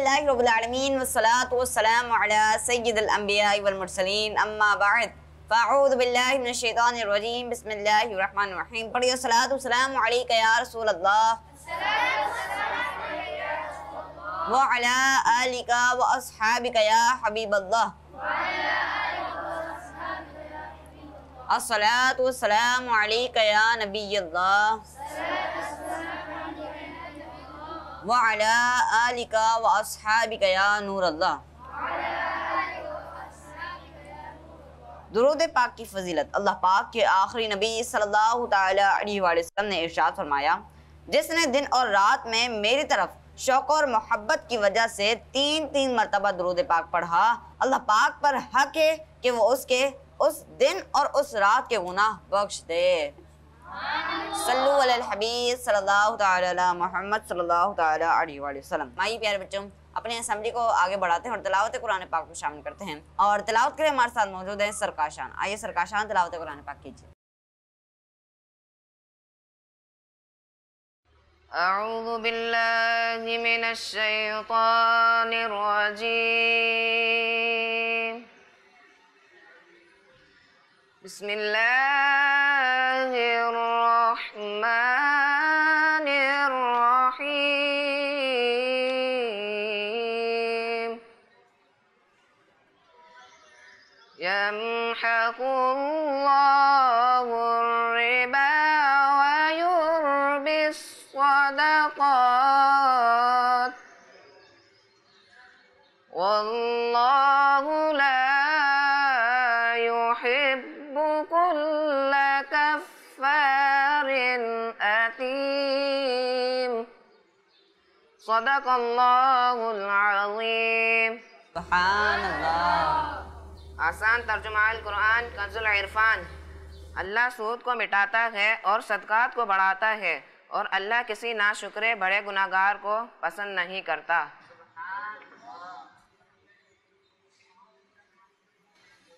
अल्हम्दुलिल्लाहि रब्बिल आलमीन वस्सलातु वस्सलामु अला सय्यिदिल अंबिया वल मुरसलीन अम्मा बाद फ़अऊज़ु बिल्लाहि मिनश शैतानिर रजीम बिस्मिल्लाहिर रहमानिर रहीम। पढ़िए सलातु वस्सलामु अलैका या रसूल अल्लाह व अला आलिका व अस्हाबिका या हबीब अल्लाह अस्सलातु वस्सलामु अलैका या नबी अल्लाह व अला आलिका व अस्हाबिका या नूर अल्लाह। दुरूद पाक की फजीलत। अल्लाह पाक के आखिरी नबी सल्लल्लाहु तआला अलैहि वसल्लम ने इरशाद फरमाया, जिसने दिन और रात में मेरी तरफ शौक़ और मोहब्बत की वजह से तीन मरतबा दुरूद पाक पढ़ा, अल्लाह पाक पर हक है कि वो उसके उस दिन और उस रात के गुनाह बख्श दे। सल्लु अलल हबीब सल्लल्लाहु तआला अला मुहम्मद सल्लल्लाहु तआला अलैहि वसल्लम। माई प्यारे बच्चों, अपने असेंबली को आगे बढ़ाते हैं और तिलावत कुरान पाक को शामिल करते हैं। और तिलावत के लिए हमारे साथ मौजूद है सरकाशान। आइए सरकाशान तिलावत कुरान पाक कीजिए। अऊज़ु बिल्लाहि मिनश शैतानिर रजीम। बिस्मिल्लाहिर रहमानिर रहीम। यम्हक़ुल्लाहुर रिबा व युर्बिस सदक़ात वल्लाहु ला युहिब्बु कुल्ल कफ्फारिन अतीम। सदक़ल्लाहुल अज़ीम। सुभानअल्लाह। आसान तर्जुमा अल कुरान कंजुल इरफान। अल्लाह सूद को मिटाता है और सदक़ात को बढ़ाता है, और अल्लाह किसी नाशुक्रे बड़े गुनाहगार को पसंद नहीं करता।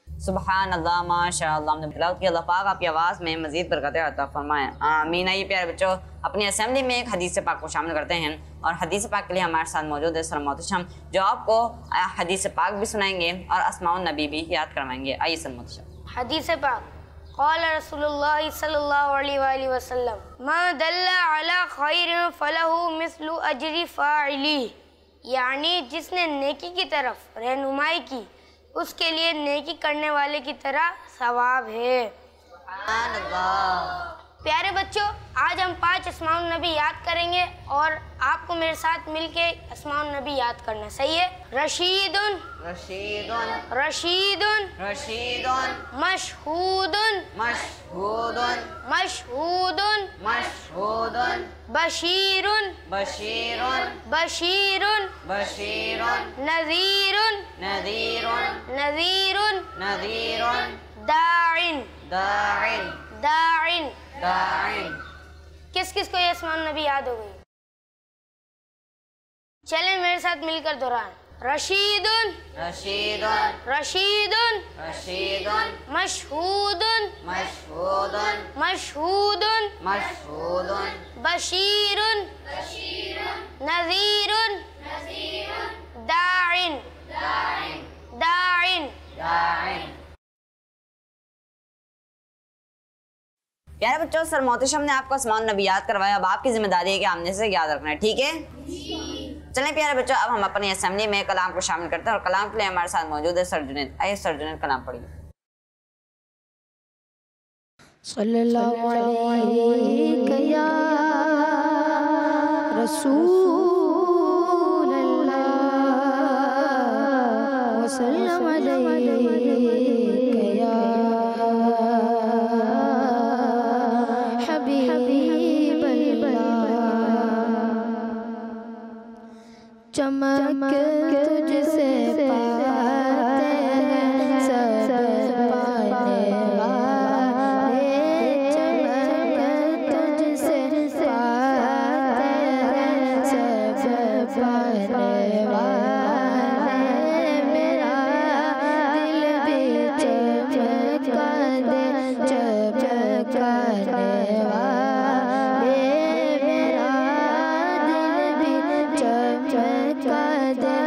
सुभानअल्लाह, माशाअल्लाह। हमने तिलावत की। अल्लाह पाक आपकी आवाज़ में मज़ीद बरकतें अता फरमाएं, आमीन। आइए प्यारे बच्चों, अपनी असेंबली में एक हदीस पाक को शामिल करते हैं। और हदीस पाक के लिए हमारे साथ मौजूद है सर मोहतशम, जो आपको हदीस पाक भी सुनाएंगे और अस्माउन नबी भी याद करवाएंगे। आइए सर मोहतशम। हदीस पाक। क़ाल रसूलुल्लाह सल्लल्लाहु अलैहि वसल्लम, मा दल्ला अला खैरिन फलहु मिस्लु अजरि फ़ाइली। यानी जिसने नेकी की तरफ रहनुमाई की, उसके लिए नेकी करने वाले की तरह सवाब है। प्यारे बच्चों, आज हम 5 अस्माउन नबी याद करेंगे और आपको मेरे साथ मिलके अस्माउन नबी याद करना। सही है? रशीदुन रशीदुन रशीदुन रशीदुन मशहूदुन मशहूदुन मशहूदुन मशहूदुन बशीरुन बशीरुन बशीरुन बशीरुन नज़ीरुन नज़ीरुन नज़ीरुन नज़ीरुन दाइन दाइन दाइन। दाइन। किस किस को ये अस्माउन नबी याद हो गई? चलें मेरे साथ मिलकर दोहराएं। रशीदुन रशीदुन रशीदुन रशीदुन मशहूदुन मशहूदुन मशहूदुन मशहूदुन बशीरुन नज़ीरुन दाइन दाइन दाइन। प्यारे बच्चों, सर मोहतशम ने आपको अस्माउन नबी याद करवाया। अब आपकी जिम्मेदारी है कि आमने से याद रखना है, ठीक है? चलें प्यारे बच्चों, अब हम अपनी असेंबली में कलाम को शामिल करते हैं और कलाम के लिए हमारे साथ मौजूद है सर जुनैद। आइए सर जुनैद, कलाम पढ़िए। सल्लल्लाहु अलैहि या रसूल अल्लाह वसल्लम अलैहि या हबीब अल्लाह। चमक तुझसे पाते हैं सब पाने वाले, चमक तुझसे पाते हैं सब पाने वाले। मेरा दिल भी चमका दे चमकाने वाले, मेरा दिल भी चमका दे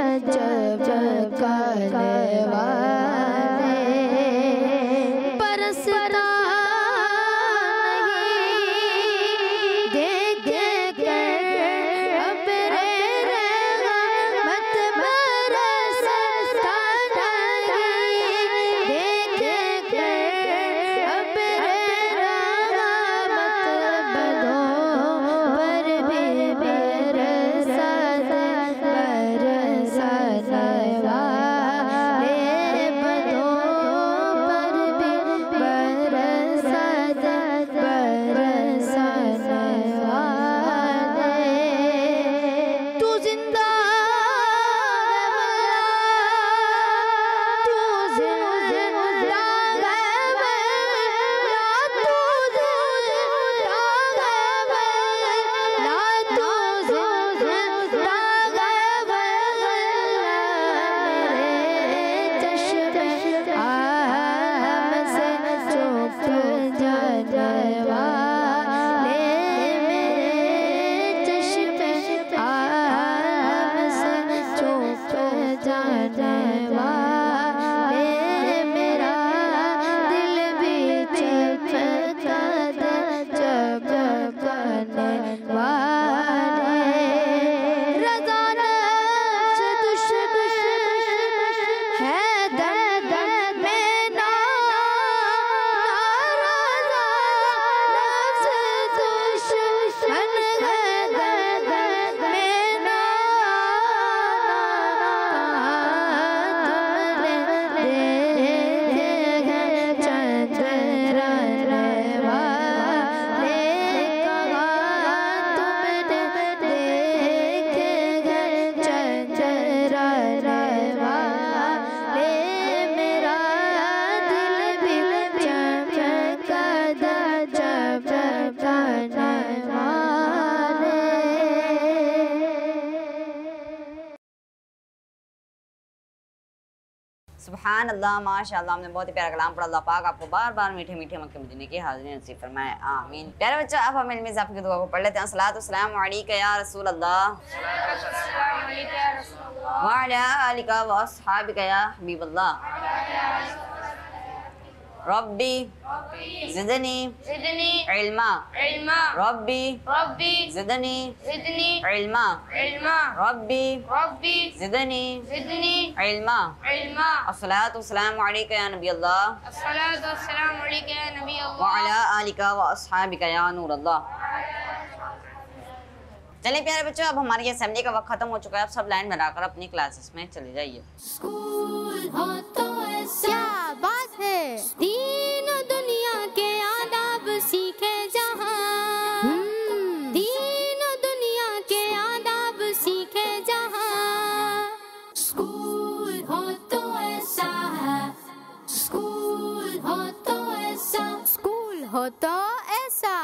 सुभान अल्लाह, माशाअल्लाह, हमने बहुत ही प्यारा कलाम पढ़ा। अल्लाह पाक आपको बार बार मीठे मीठे मक्के मदीने की हाज़िरी नसीब फरमाए, आमीन। प्यारे बच्चों, अब हम इल्मी इज़ाफ़े की दुआ को पढ़ लेते हैं। सलातो सलाम अलैका या रसूल अल्लाह व अला आलिका व अस्हाबिका या हबीब अल्लाह। रब्बी ज़िदनी इल्मा, रब्बी ज़िदनी इल्मा, रब्बी ज़िदनी इल्मा। अस्सलातु वस्सलामु अलैका या नबी अल्लाह व अला आलिका व अस्हाबिका या नूर अल्लाह। चलिए प्यारे बच्चों, अब हमारी असेंबली का वक्त खत्म हो चुका है। अब सब लाइन बनाकर अपनी क्लासेस में चले जाइए। स्कूल हो तो ऐसा, क्या बात है, दीन दुनिया के आदाब सीखे जहाँ, दीन दुनिया के आदाब सीखे जहाँ। स्कूल हो तो ऐसा है, स्कूल हो तो ऐसा, स्कूल हो तो ऐसा।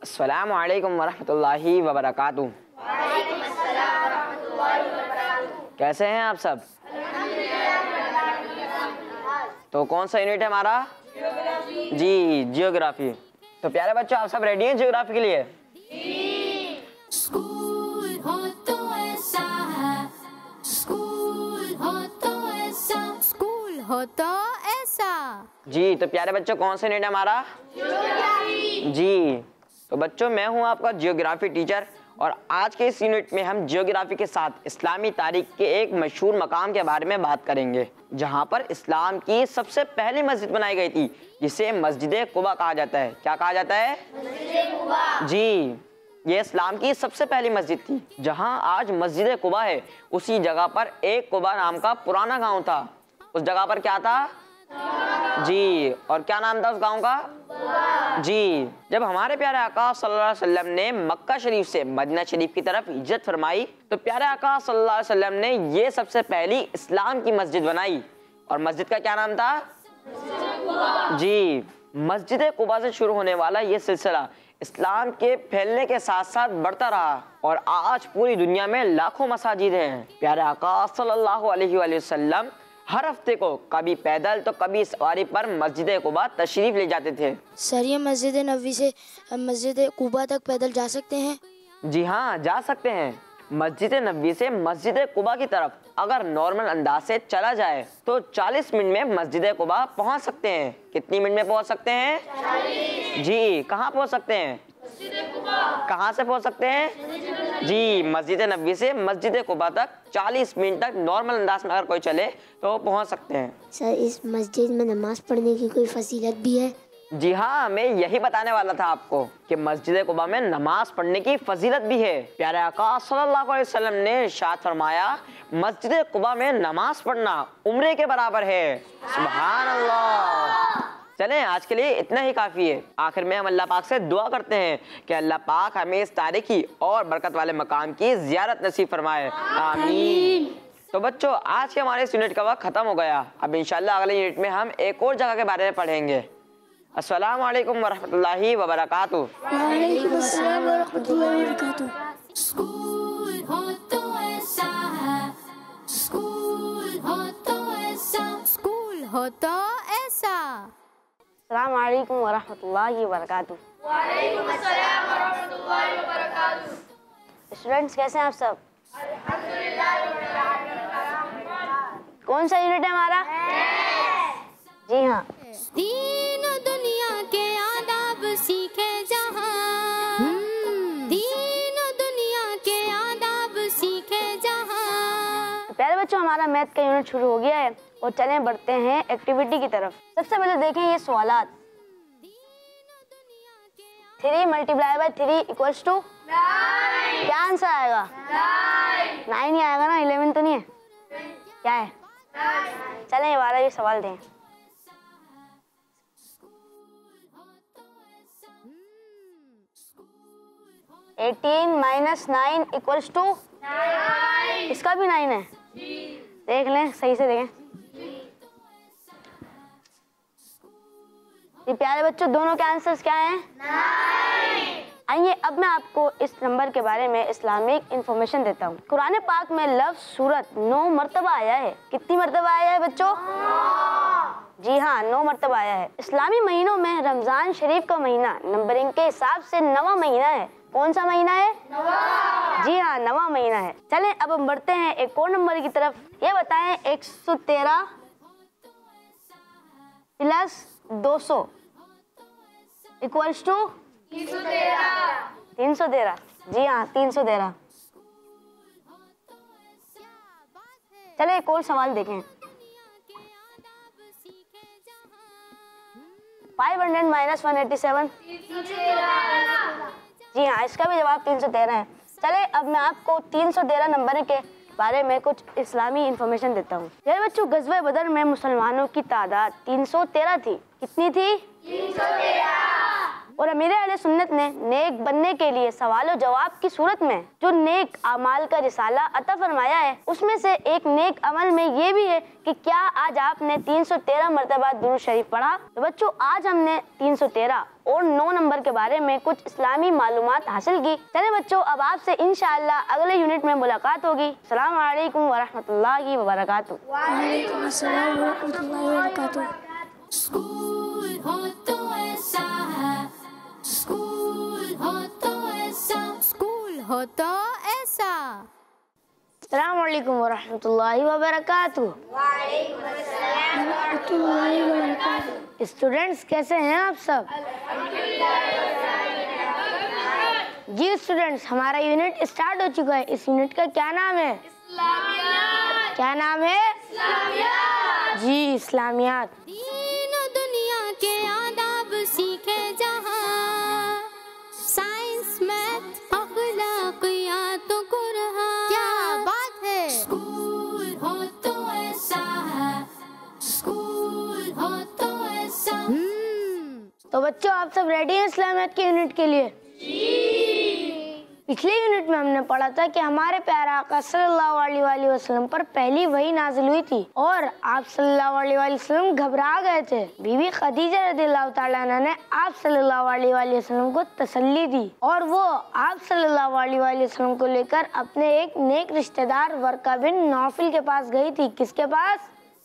अस्सलामु अलैकुम वरहमतुल्लाहि वबरकातुहू। कैसे हैं आप सब? तो कौन सा यूनिट है हमारा? जी, जियोग्राफी। तो प्यारे बच्चों, आप सब रेडी हैं जियोग्राफी के लिए? स्कूल हो तो ऐसा है, स्कूल हो तो ऐसा, स्कूल हो तो ऐसा। जी, तो प्यारे बच्चों, कौन सा यूनिट है हमारा? जी, तो बच्चों, मैं हूं आपका जियोग्राफी टीचर और आज के इस यूनिट में हम जियोग्राफी के साथ इस्लामी तारीख के एक मशहूर मकाम के बारे में बात करेंगे, जहां पर इस्लाम की सबसे पहली मस्जिद बनाई गई थी, जिसे मस्जिद कुबा कहा जाता है। क्या कहा जाता है? जी, ये इस्लाम की सबसे पहली मस्जिद थी। जहां आज मस्जिद कुबा है, उसी जगह पर एक कुबा नाम का पुराना गाँव था। उस जगह पर क्या था? जी, और क्या नाम था उस गांव का? जी, जब हमारे प्यारे आका सल्लल्लाहु अलैहि वसल्लम ने मक्का शरीफ से मदीना शरीफ की तरफ हिजरत फरमाई, तो प्यारे आका सल्लल्लाहु अलैहि वसल्लम ने ये सबसे पहली इस्लाम की मस्जिद बनाई। और मस्जिद का क्या नाम था? जी, मस्जिद कुबा से शुरू होने वाला ये सिलसिला इस्लाम के फैलने के साथ साथ बढ़ता रहा और आज पूरी दुनिया में लाखों मसाजिद हैं। प्यारे आका सल्लल्लाहु अलैहि वसल्लम हर हफ्ते को कभी पैदल तो कभी सवारी पर मस्जिद कुबा तशरीफ ले जाते थे। सर, ये मस्जिद नबवी से मस्जिद कुबा तक पैदल जा सकते हैं? जी हाँ, जा सकते हैं। मस्जिद नबवी से मस्जिद कुबा की तरफ अगर नॉर्मल अंदाज से चला जाए तो 40 मिनट में मस्जिद कुबा पहुंच सकते हैं। कितनी मिनट में पहुंच सकते हैं? 40। जी, कहाँ पहुंच सकते हैं? कहाँ से पहुंच सकते हैं? जी, मस्जिद नबवी से मस्जिद कुबा तक 40 मिनट तक नॉर्मल अंदाज में अगर कोई चले तो पहुंच सकते हैं। सर, इस मस्जिद में नमाज पढ़ने की कोई फजीलत भी है? जी हाँ, मैं यही बताने वाला था आपको कि मस्जिद कुबा में नमाज पढ़ने की फजीलत भी है। प्यारे आका सल्लल्लाहु अलैहि वसल्लम ने इरशाद फरमाया, मस्जिद कुबा में नमाज पढ़ना उम्रे के बराबर है। सुभान अल्लाह। चलें, आज के लिए इतना ही काफ़ी है। आखिर में हम अल्लाह पाक से दुआ करते हैं कि अल्लाह पाक हमें इस तारीखी और बरकत वाले मकाम की ज़ियारत नसीब फरमाए, आमीन। तो बच्चों, आज के हमारे इस यूनिट का वक्त ख़त्म हो गया। अब इंशाल्लाह अगले यूनिट में हम एक और जगह के बारे में पढ़ेंगे। अस्सलामु अलैकुम वरहमतुल्लाहि वबरकातुहू। वालेकुम अस्सलाम वरहमतुल्लाहि वबरकातुहू। स्कूल हो तो ऐसा है, स्कूल हो तो ऐसा, स्कूल हो तो ऐसा। अस्सलामु अलैकुम वरहमतुल्लाहि वबरकातुहू। वालेकुम अस्सलाम वरहमतुल्लाहि वबरकातुहू। स्टूडेंट्स, कैसे हैं आप सब? अल्हम्दुलिल्लाह रब्बिल आलमीन। कौन सा यूनिट है हमारा? जी हाँ, दीन दुनिया के आदाब सीखे जहाँ, दीन दुनिया के आदाब सीखे जहाँ। प्यारे बच्चों, हमारा मैथ का यूनिट शुरू हो गया है और चलें बढ़ते हैं एक्टिविटी की तरफ। सबसे पहले देखें ये सवालात। 3 मल्टीप्लाई बाय 3 इक्वल्स टू 9। क्या आंसर आएगा? 9 ही आएगा ना, 11 तो नहीं है। क्या है? चलें ये वाला भी सवाल दें। 18 माइनस 9 इक्वल्स टू 9। इसका भी 9 है। देख लें, सही से देखें। ये प्यारे बच्चों, दोनों के आंसर्स क्या हैं? 9। आइए अब मैं आपको इस नंबर के बारे में इस्लामिक इंफॉर्मेशन देता हूँ। कुरान पाक में लफ्ज़ सूरत 9 मरतबा आया है। कितनी मरतबा आया है बच्चों? जी हाँ, 9 मरतबा आया है। इस्लामी महीनों में रमज़ान शरीफ का महीना नंबरिंग के हिसाब से 9वां महीना है। कौन सा महीना है? जी हाँ, 9वां महीना है। चलें अब हम बढ़ते हैं एक और नंबर की तरफ। ये बताएं 113 प्लस 200 इक्वल्स टू 313। जी हाँ, 313। चले एक और सवाल देखें। 500 माइनस 187। जी हाँ, इसका भी जवाब 313 है। चले अब मैं आपको 313 नंबर के बारे में कुछ इस्लामी इंफॉर्मेशन देता हूँ। यार बच्चों, गज़वे बदर में मुसलमानों की तादाद 313 थी। कितनी थी? 313। और अमीर अहले सुन्नत ने नेक बनने के लिए सवाल जवाब की सूरत में जो नेक अमाल का रिसाला अता फरमाया है, उसमें से एक नेक अमल में ये भी है कि क्या आज आपने 313 मरतबा दुरूद शरीफ पढ़ा? तो बच्चों, आज हमने 313 और 9 नंबर के बारे में कुछ इस्लामी मालूमात हासिल की। चले बच्चों, अब आपसे इंशाअल्लाह अगले यूनिट में मुलाकात होगी। अस्सलाम वालेकुम वरहमतुल्लाहि वबरकातुहू। वालेकुम अस्सलाम वरहमतुल्लाहि वबरकातुहू। स्कूल हो तो ऐसा है, स्कूल हो तो ऐसा, स्कूल हो तो ऐसा। अस्सलाम वालेकुम वरहमतुल्लाहि वबरकातुहू। स्टूडेंट्स कैसे हैं आप सब? जी स्टूडेंट्स, हमारा यूनिट स्टार्ट हो चुका है। इस यूनिट का क्या नाम है? इस्लामियात। क्या नाम है? इस्लामियात। जी, इस्लामियात। दीन और दुनिया के आदाब सीखे जहाँ, साइंस मैथ अखलाकियात तो कुरान। क्या बात है। स्कूल हो तो ऐसा है, स्कूल हो तो ऐसा। तो बच्चों, आप सब रेडी हैं इस्लामियात के यूनिट के लिए? पिछले यूनिट में हमने पढ़ा था कि हमारे प्यारे आका सल्लल्लाहु अलैहि वसल्लम पर पहली वही नाज़िल हुई थी और आप सल्लल्लाहु अलैहि वसल्लम घबरा गए थे। बीबी खदीजा रज़ियल्लाहु तआला अन्हा ने आप सल्लल्लाहु अलैहि वसल्लम को तसल्ली दी और वो आप सल्लल्लाहु अलैहि वसल्लम को लेकर अपने एक नेक रिश्तेदार वर्का बिन नौफिल के पास गई थी। किसके पास?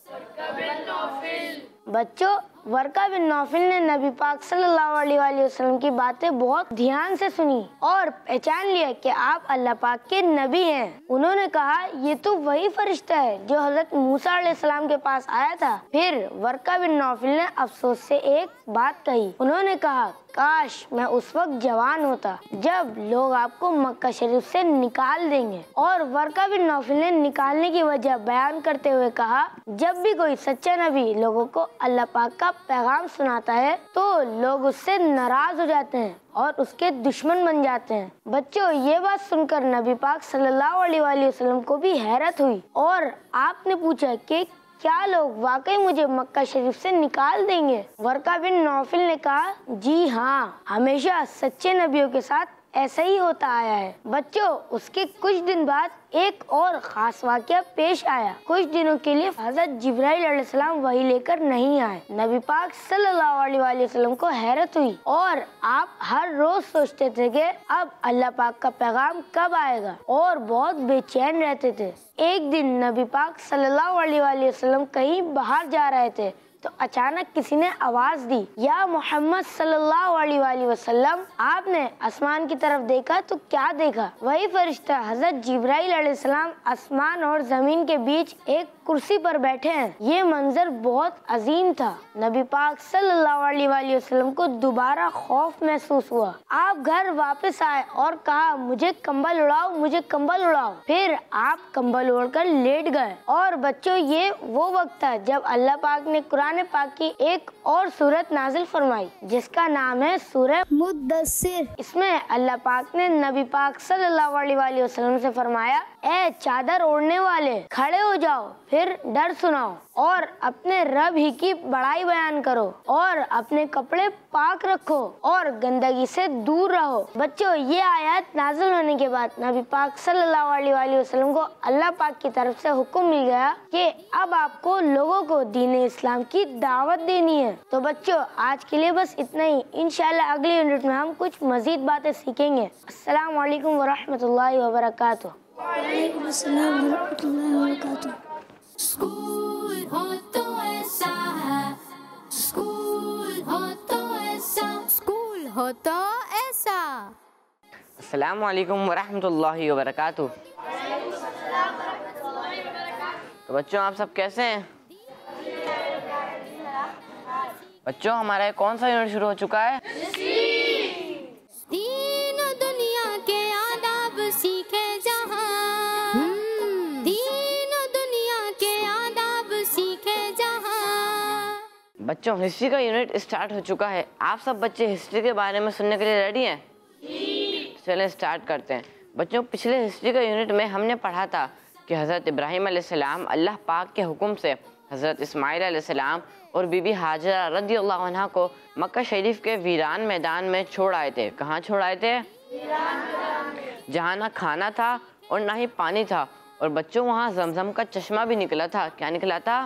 वर्का बिन नौफिल। बच्चों, वर्का बिन नौफिल ने नबी पाक सल्लल्लाहु अलैहि वसल्लम की बातें बहुत ध्यान से सुनी और पहचान लिया कि आप अल्लाह पाक के नबी हैं। उन्होंने कहा, ये तो वही फरिश्ता है जो हजरत मूसा अलैहिस्सलाम के पास आया था। फिर वर्का बिन नौफिल ने अफसोस से एक बात कही। उन्होंने कहा, काश मैं उस वक्त जवान होता जब लोग आपको मक्का शरीफ से निकाल देंगे। और वर्का बिन नौफिल ने निकालने की वजह बयान करते हुए कहा, जब भी कोई सच्चा नबी लोगों को अल्लाह पाक का पैगाम सुनाता है तो लोग उससे नाराज हो जाते हैं और उसके दुश्मन बन जाते हैं। बच्चों, ये बात सुनकर नबी पाक सल्लल्लाहु अलैहि वसल्लम को भी हैरत हुई और आपने पूछा कि क्या लोग वाकई मुझे मक्का शरीफ से निकाल देंगे? वर्का बिन नौफिल ने कहा, जी हाँ, हमेशा सच्चे नबियों के साथ ऐसा ही होता आया है। बच्चों, उसके कुछ दिन बाद एक और खास वाकया पेश आया। कुछ दिनों के लिए हज़रत जिब्राइल अलैहिस्सलाम वही लेकर नहीं आए। नबी पाक सल्लल्लाहु अलैहि वसल्लम को हैरत हुई और आप हर रोज सोचते थे कि अब अल्लाह पाक का पैगाम कब आएगा और बहुत बेचैन रहते थे। एक दिन नबी पाक सल्लल्लाहु अलैहि वसल्लम कहीं बाहर जा रहे थे तो अचानक किसी ने आवाज दी, या मोहम्मद सल्लल्लाहु अलैहि वसल्लम। आपने आसमान की तरफ देखा तो क्या देखा? वही फरिश्ता हजरत जिब्राइल अलैहिस्सलाम आसमान और जमीन के बीच एक कुर्सी पर बैठे हैं। ये मंजर बहुत अजीम था। नबी पाक सल्लल्लाहु अलैहि वसल्लम को दोबारा खौफ महसूस हुआ। आप घर वापस आए और कहा, मुझे कंबल उड़ाओ, मुझे कंबल उड़ाओ। फिर आप कंबल ओढ़कर लेट गए। और बच्चों, ये वो वक्त था जब अल्लाह पाक ने कुरान पाक की एक और सूरत नाजिल फरमाई जिसका नाम है सूरह मुद्दस्सिर। इसमें अल्लाह पाक ने नबी पाक सल्लल्लाहु अलैहि वसल्लम से फरमाया ए चादर ओढ़ने वाले, खड़े हो जाओ, फिर डर सुनाओ और अपने रब ही की बड़ाई बयान करो और अपने कपड़े पाक रखो और गंदगी से दूर रहो। बच्चों, ये आयत नाज़िल होने के बाद नबी पाक सल्लल्लाहु अलैहि वसल्लम को अल्लाह पाक की तरफ से हुक्म मिल गया कि अब आपको लोगों को दीन इस्लाम की दावत देनी है। तो बच्चों, आज के लिए बस इतना ही। इंशाल्लाह अगली यूनिट में हम कुछ मजीद बातें सीखेंगे। अस्सलामु अलैकुम वरहमतुल्लाहि वबरकातुहू। वालेकुम अस्सलाम वरहमतुल्लाहि वबरकातुहू। स्कूल हो तो ऐसा है, स्कूल हो तो ऐसा, स्कूल हो तो ऐसा। अस्सलामु अलैकुम वरहमतुल्लाहि वबरकातुहू। तो बच्चों, आप सब कैसे हैं? बच्चों, हमारा कौन सा यूनिट शुरू हो चुका है? दीन दुनिया के आदाब सीखे जहां, दीन दुनिया के आदाब सीखे जहां। बच्चों, हिस्ट्री का यूनिट स्टार्ट हो चुका है। आप सब बच्चे हिस्ट्री के बारे में सुनने के लिए रेडी हैं? चलें स्टार्ट करते हैं। बच्चों, पिछले हिस्ट्री का यूनिट में हमने पढ़ा था कि हज़रत इब्राहीम अलैहिस्सलाम अल्लाह पाक के हुक्म से हज़रत इस्माइल अलैहिस्सलाम और बीबी हाजरा रज़ियल्लाहु अन्हा को मक्का शरीफ के वीरान मैदान में छोड़ आए थे। कहाँ छोड़ आए थे? जहाँ ना खाना था और ना ही पानी था। और बच्चों, वहाँ जमजम का चश्मा भी निकला था। क्या निकला था?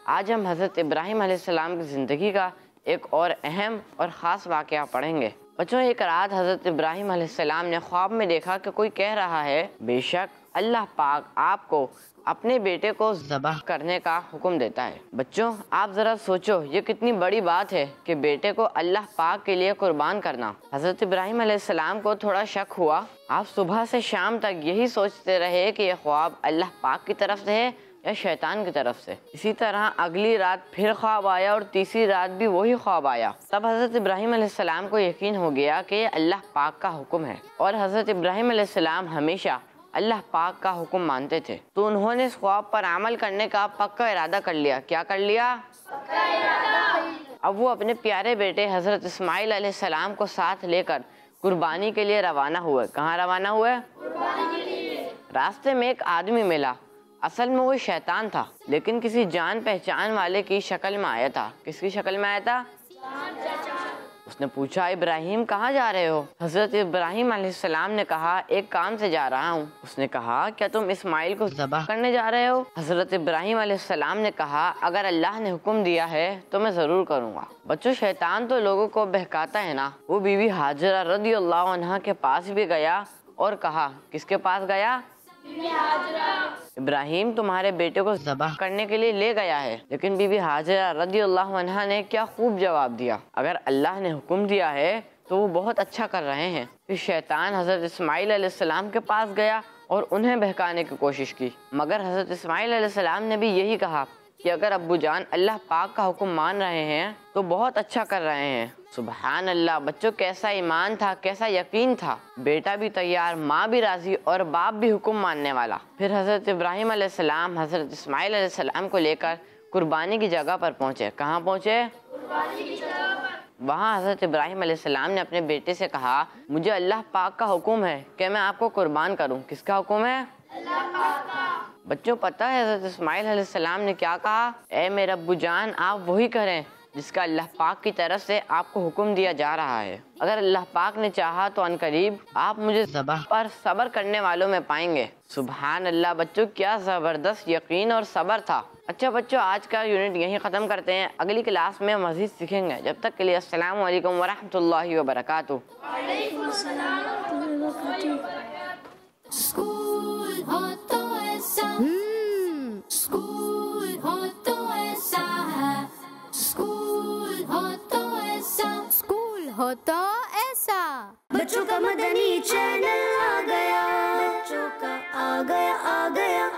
आज हम हज़रत इब्राहीम अलैहिस्सलाम की ज़िंदगी का एक और अहम और ख़ास वाक़या पढ़ेंगे। बच्चों, एक रात हज़रत इब्राहीम अलैहिस्सलाम ने ख्वाब में देखा कि कोई कह रहा है, बेशक अल्लाह पाक आपको अपने बेटे को ज़बह करने का हुक्म देता है। बच्चों, आप ज़रा सोचो, ये कितनी बड़ी बात है कि बेटे को अल्लाह पाक के लिए कुर्बान करना। हज़रत इब्राहीम अलैहिस्सलाम को थोड़ा शक हुआ। आप सुबह से शाम तक यही सोचते रहे कि यह ख्वाब अल्लाह पाक की तरफ से है या शैतान की तरफ से। इसी तरह अगली रात फिर ख्वाब आया और तीसरी रात भी वही ख्वाब आया। तब हज़रत इब्राहीम अलैहिस्सलाम को यकीन हो गया कि ये अल्लाह पाक का हुक्म है और हज़रत इब्राहीम अलैहिस्सलाम हमेशा अल्लाह पाक का हुक्म मानते थे। तो उन्होंने इस ख्वाब पर अमल करने का पक्का इरादा कर लिया। क्या कर लिया? अब वो अपने प्यारे बेटे हज़रत इस्माइल अलैहिस्सलाम को साथ लेकर कुर्बानी के लिए रवाना हुए। कहाँ रवाना हुए? रास्ते में एक आदमी मिला। असल में वो शैतान था, लेकिन किसी जान पहचान वाले की शक्ल में आया था। किसकी शक्ल में आया था? उसने पूछा, इब्राहिम कहाँ जा रहे हो? हज़रत इब्राहीम अलैहिस्सलाम ने कहा, एक काम से जा रहा हूँ। उसने कहा, क्या तुम इस्माइल को ज़बह करने जा रहे हो? हज़रत इब्राहीम अलैहिस्सलाम ने कहा, अगर अल्लाह ने हुक्म दिया है तो मैं ज़रूर करूँगा। बच्चों, शैतान तो लोगों को बहकाता है ना। वो बीवी हाजरा रज़ियल्लाहु अन्हा के पास भी गया और कहा, किसके पास गया? इब्राहिम तुम्हारे बेटे को ज़बह करने के लिए ले गया है। लेकिन बीबी हाजरा रज़ियल्लाहु अन्हा ने क्या खूब जवाब दिया, अगर अल्लाह ने हुक्म दिया है तो वो बहुत अच्छा कर रहे हैं। फिर शैतान हज़रत इस्माइल अलैहिस्सलाम के पास गया और उन्हें बहकाने की कोशिश की, मगर हज़रत इस्माइल अलैहिस्सलाम ने भी यही कहा कि अगर अब्बू जान अल्लाह पाक का हुक्म मान रहे हैं तो बहुत अच्छा कर रहे हैं। सुबहान अल्लाह। बच्चों, कैसा ईमान था, कैसा यकीन था। बेटा भी तैयार, माँ भी राजी और बाप भी हुक्म मानने वाला। फिर हज़रत इब्राहीम अलैहिस्सलाम हज़रत इस्माइल अलैहिस्सलाम को लेकर कुर्बानी की जगह पर पहुँचे। कहाँ पहुँचे? वहाँ हज़रत इब्राहीम अलैहिस्सलाम ने अपने बेटे से कहा, मुझे अल्लाह पाक का हुक्म है कि मैं आपको कुर्बान करूँ। किसका हुक्म है? अल्लाह पाक का। बच्चों, पता है हज़रत इस्माइल अलैहिस्सलाम ने क्या कहा? ए मेरे अब्बू जान, आप वही करें जिसका अल्लाह पाक की तरफ से आपको हुक्म दिया जा रहा है। अगर अल्लाह पाक ने चाहा तो अनकरीब आप मुझे ज़बह पर सब्र करने वालों में पाएंगे। सुबहान अल्लाह। बच्चों, क्या ज़बरदस्त यकीन और सब्र था। अच्छा बच्चों, आज का यूनिट यहीं ख़त्म करते हैं। अगली क्लास में मज़ीद सीखेंगे। जब तक के लिए अस्सलामु अलैकुम वरहमतुल्लाहि वबरकातुहू। स्कूल हो तो ऐसा, स्कूल हो तो ऐसा है, स्कूल हो तो ऐसा, स्कूल हो तो ऐसा। बच्चों का मदनी चैनल आ गया, बच्चों का आ गया